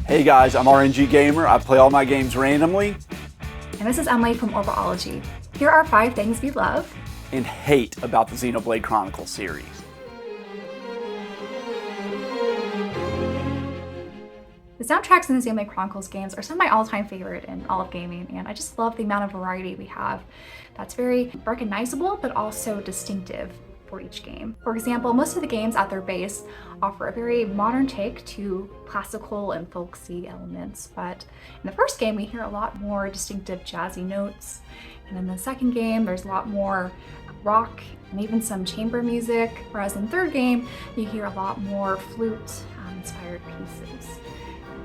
Hey guys, I'm RNG Gamer. I play all my games randomly. And this is Emily from Orbalology. Here are 5 things we love And hate about the Xenoblade Chronicles series. The soundtracks in the Xenoblade Chronicles games are some of my all-time favorite in all of gaming, and I just love the amount of variety we have that's very recognizable but also distinctive for each game. For example, most of the games at their base offer a very modern take to classical and folksy elements, but in the first game we hear a lot more distinctive jazzy notes, and in the second game there's a lot more rock and even some chamber music, whereas in the third game you hear a lot more flute inspired pieces.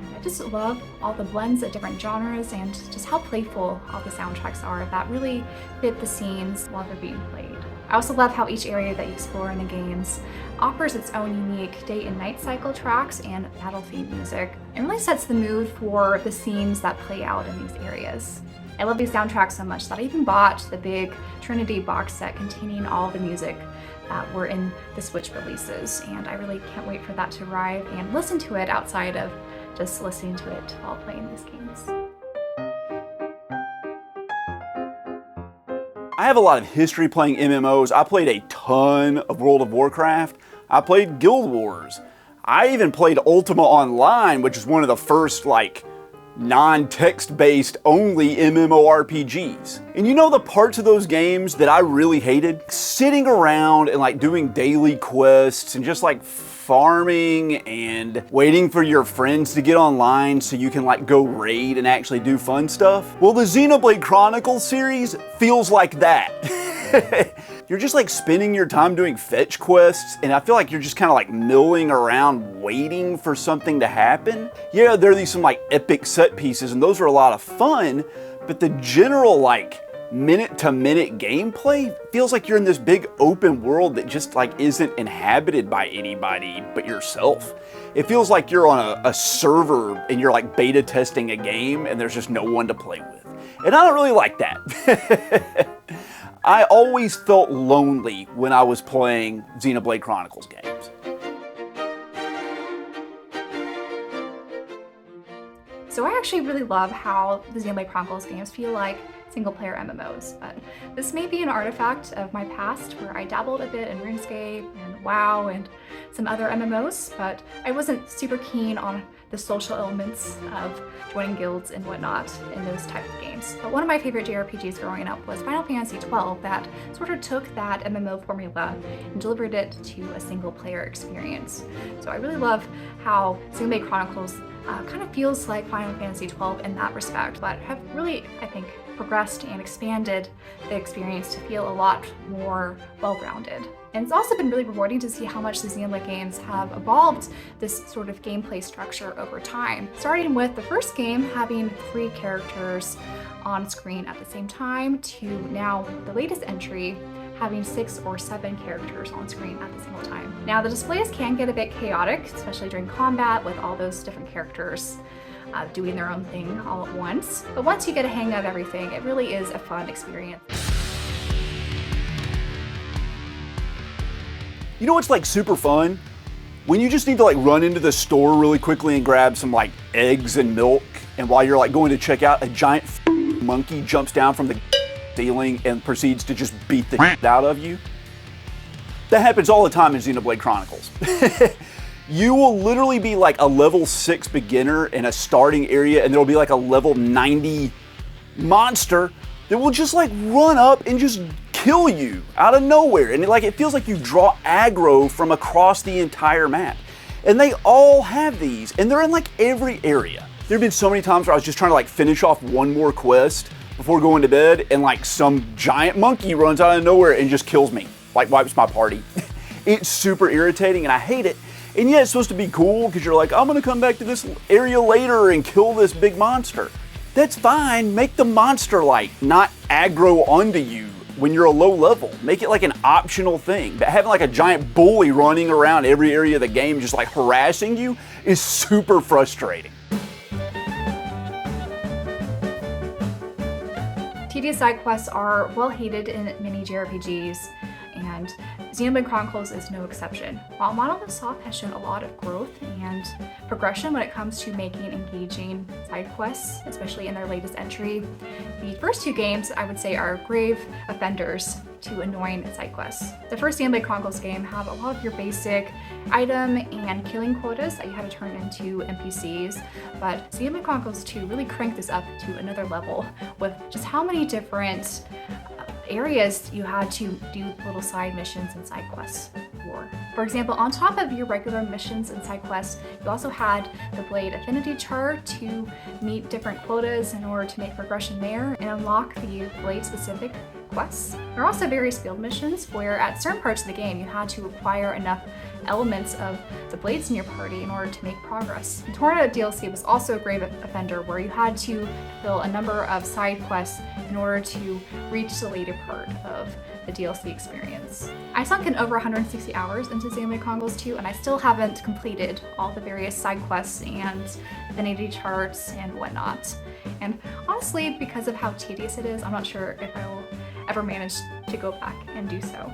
And I just love all the blends of different genres and just how playful all the soundtracks are that really fit the scenes while they're being played. I also love how each area that you explore in the games offers its own unique day and night cycle tracks and battle theme music. It really sets the mood for the scenes that play out in these areas. I love these soundtracks so much that I even bought the big Trinity box set containing all the music that were in the Switch releases, and I really can't wait for that to arrive and listen to it outside of just listening to it while playing these games. I have a lot of history playing MMOs. I played a ton of World of Warcraft. I played Guild Wars. I even played Ultima Online, which is one of the first non-text based only MMORPGs. And you know the parts of those games that I really hated? Sitting around and doing daily quests and just farming and waiting for your friends to get online so you can go raid and actually do fun stuff. Well, the Xenoblade Chronicles series feels like that. You're just spending your time doing fetch quests, and I feel like you're just kind of milling around waiting for something to happen. Yeah, there are these some epic set pieces, and those are a lot of fun, but the general minute-to-minute gameplay feels like you're in this big open world that just isn't inhabited by anybody but yourself. It feels like you're on a server and you're beta testing a game and there's just no one to play with. And I don't really like that. I always felt lonely when I was playing Xenoblade Chronicles games. So I actually really love how the Xenoblade Chronicles games feel like single-player MMOs, but this may be an artifact of my past where I dabbled a bit in RuneScape and WoW and some other MMOs, but I wasn't super keen on the social elements of joining guilds and whatnot in those type of games. But one of my favorite JRPGs growing up was Final Fantasy XII that sort of took that MMO formula and delivered it to a single-player experience. So I really love how Xenoblade Chronicles kind of feels like Final Fantasy XII in that respect, but have really, I think, progressed and expanded the experience to feel a lot more well-rounded. And it's also been really rewarding to see how much the Xenoblade games have evolved this sort of gameplay structure over time. Starting with the first game having 3 characters on screen at the same time, to now the latest entry having 6 or 7 characters on screen at the single time. Now the displays can get a bit chaotic, especially during combat with all those different characters doing their own thing all at once. But once you get a hang of everything, it really is a fun experience. You know what's super fun? When you just need to run into the store really quickly and grab some eggs and milk, and while you're going to check out, a giant monkey jumps down from the ceiling and proceeds to just beat the out of you. That happens all the time in Xenoblade Chronicles. You will literally be a level 6 beginner in a starting area, and there'll be a level 90 monster that will just run up and just kill you out of nowhere. And it feels like you draw aggro from across the entire map. And they all have these, and they're in every area. There have been so many times where I was just trying to finish off one more quest before going to bed, and some giant monkey runs out of nowhere and just kills me, wipes my party. It's super irritating and I hate it. And yeah, it's supposed to be cool because you're I'm gonna come back to this area later and kill this big monster. That's fine. Make the monster not aggro onto you when you're a low level. Make it an optional thing. But having a giant bully running around every area of the game just harassing you is super frustrating. Tedious side quests are well hated in many JRPGs, and Xenoblade Chronicles is no exception. While Monolith Soft has shown a lot of growth and progression when it comes to making engaging side quests, especially in their latest entry, the first two games I would say are grave offenders to annoying side quests. The first Xenoblade Chronicles game have a lot of your basic item and killing quotas that you had to turn into NPCs, but Xenoblade Chronicles 2 really cranked this up to another level with just how many different areas you had to do little side missions and side quests for. For example, on top of your regular missions and side quests, you also had the Blade Affinity chart to meet different quotas in order to make progression there and unlock the Blade specific quests. There are also various field missions where at certain parts of the game you had to acquire enough elements of the blades in your party in order to make progress. The Tornado DLC was also a grave offender where you had to fulfill a number of side quests in order to reach the later part of the DLC experience. I sunk in over 160 hours into Xenoblade Chronicles 2 and I still haven't completed all the various side quests and affinity charts and whatnot. And honestly, because of how tedious it is, I'm not sure if I will ever manage to go back and do so.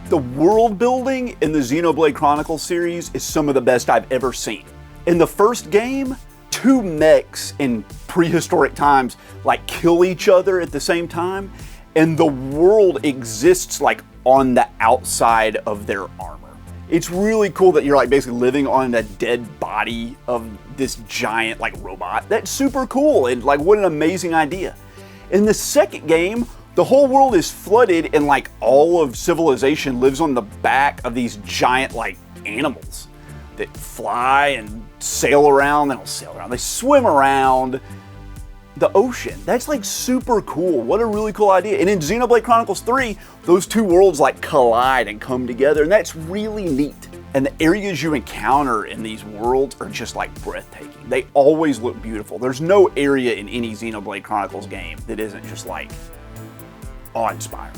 The world building in the Xenoblade Chronicles series is some of the best I've ever seen. In the first game, two mechs in prehistoric times like kill each other at the same time, and the world exists like on the outside of their armor. It's really cool that you're like basically living on a dead body of this giant like robot. That's super cool, and like what an amazing idea. In the second game, the whole world is flooded and like all of civilization lives on the back of these giant like animals that fly and sail around. They don't sail around, they swim around the ocean. That's like super cool. What a really cool idea. And in Xenoblade Chronicles 3, those two worlds like collide and come together, and that's really neat. And the areas you encounter in these worlds are just like breathtaking. They always look beautiful. There's no area in any Xenoblade Chronicles game that isn't just like awe-inspiring.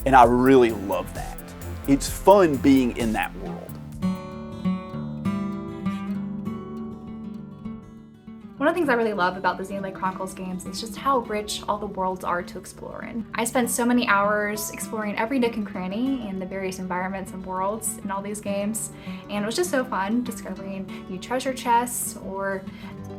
And I really love that. It's fun being in that world. One of the things I really love about the Xenoblade Chronicles games is just how rich all the worlds are to explore in. I spent so many hours exploring every nook and cranny in the various environments and worlds in all these games, and it was just so fun discovering new treasure chests or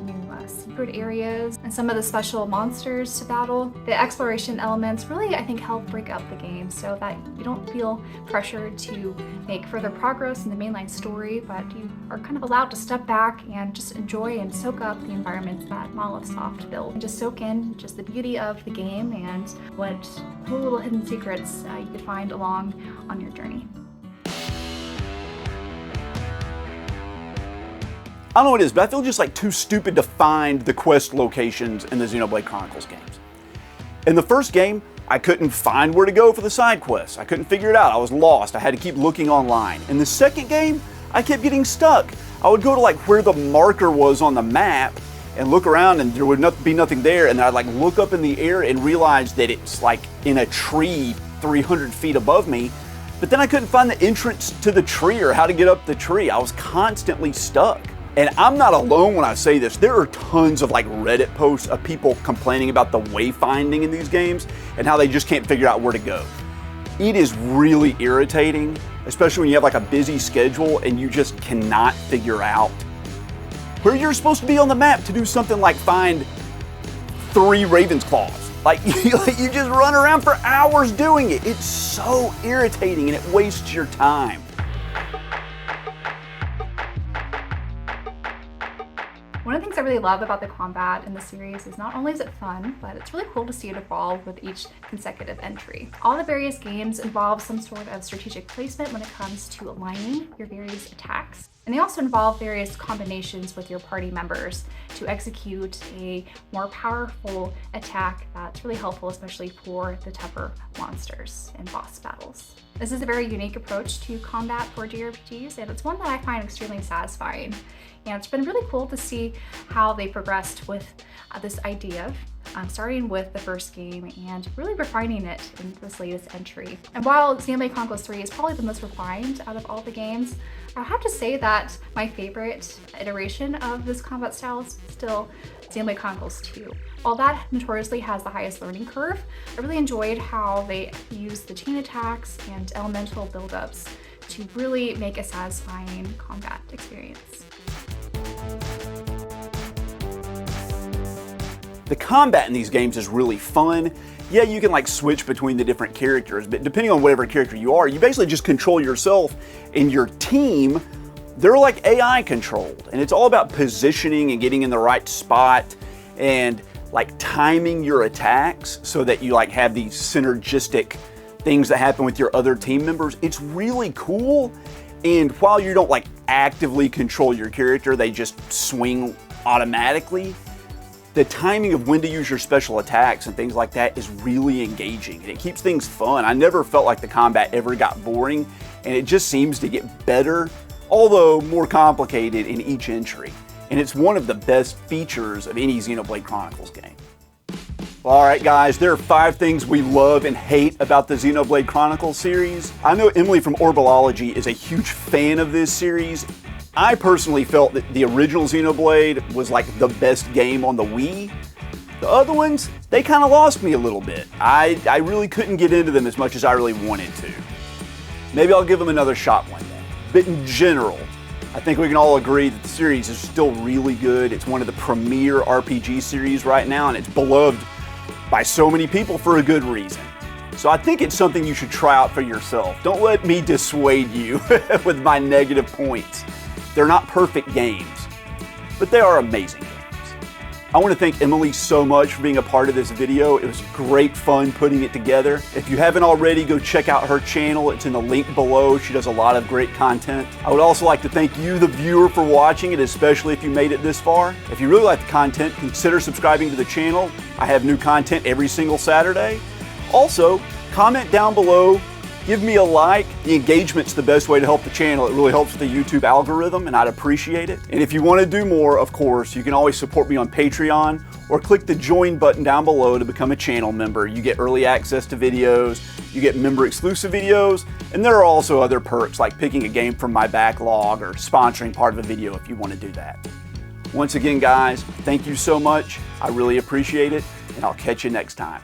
new secret areas and some of the special monsters to battle. The exploration elements really, I think, help break up the game so that you don't feel pressured to make further progress in the mainline story, but you are kind of allowed to step back and just enjoy and soak up the environments that Monolith Soft built and just soak in just the beauty of the game and what cool little hidden secrets you could find along on your journey. I don't know what it is, but I feel just like too stupid to find the quest locations in the Xenoblade Chronicles games. In the first game, I couldn't find where to go for the side quests. I couldn't figure it out. I was lost. I had to keep looking online. In the second game, I kept getting stuck. I would go to like where the marker was on the map and look around and there would be nothing there, and then I'd like look up in the air and realize that it's like in a tree 300 feet above me, but then I couldn't find the entrance to the tree or how to get up the tree. I was constantly stuck. And I'm not alone when I say this. There are tons of like Reddit posts of people complaining about the wayfinding in these games and how they just can't figure out where to go. It is really irritating, especially when you have like a busy schedule and you just cannot figure out where you're supposed to be on the map to do something like find 3 Raven's Claws. Like you just run around for hours doing it. It's so irritating and it wastes your time. One of the things I really love about the combat in the series is not only is it fun, but it's really cool to see it evolve with each consecutive entry. All the various games involve some sort of strategic placement when it comes to aligning your various attacks. And they also involve various combinations with your party members to execute a more powerful attack that's really helpful, especially for the tougher monsters and boss battles. This is a very unique approach to combat for JRPGs, and it's one that I find extremely satisfying. And it's been really cool to see how they progressed with this idea, starting with the first game and really refining it in this latest entry. And while Xenoblade Chronicles 3 is probably the most refined out of all the games, I have to say that my favorite iteration of this combat style is still Xenoblade Chronicles 2. While that notoriously has the highest learning curve, I really enjoyed how they use the chain attacks and elemental buildups to really make a satisfying combat experience. The combat in these games is really fun. Yeah, you can like switch between the different characters, but depending on whatever character you are, you basically just control yourself, and your team, they're like AI controlled. And it's all about positioning and getting in the right spot and like timing your attacks so that you like have these synergistic things that happen with your other team members. It's really cool. And while you don't like actively control your character, they just swing automatically. The timing of when to use your special attacks and things like that is really engaging, and it keeps things fun. I never felt like the combat ever got boring, and it just seems to get better, although more complicated in each entry. And it's one of the best features of any Xenoblade Chronicles game. All right, guys, there are 5 things we love and hate about the Xenoblade Chronicles series. I know Emily from Orbalology is a huge fan of this series. I personally felt that the original Xenoblade was like the best game on the Wii. The other ones, they kind of lost me a little bit. I really couldn't get into them as much as I really wanted to. Maybe I'll give them another shot one day. But in general, I think we can all agree that the series is still really good. It's one of the premier RPG series right now, and it's beloved by so many people for a good reason. So I think it's something you should try out for yourself. Don't let me dissuade you with my negative points. They're not perfect games, but they are amazing games. I want to thank Emily so much for being a part of this video. It was great fun putting it together. If you haven't already, go check out her channel. It's in the link below. She does a lot of great content. I would also like to thank you, the viewer, for watching it, especially if you made it this far. If you really like the content, consider subscribing to the channel. I have new content every single Saturday. Also, comment down below. Give me a like. The engagement's the best way to help the channel. It really helps with the YouTube algorithm, and I'd appreciate it. And if you want to do more, of course, you can always support me on Patreon or click the join button down below to become a channel member. You get early access to videos, you get member exclusive videos, and there are also other perks like picking a game from my backlog or sponsoring part of a video if you want to do that. Once again, guys, thank you so much. I really appreciate it, and I'll catch you next time.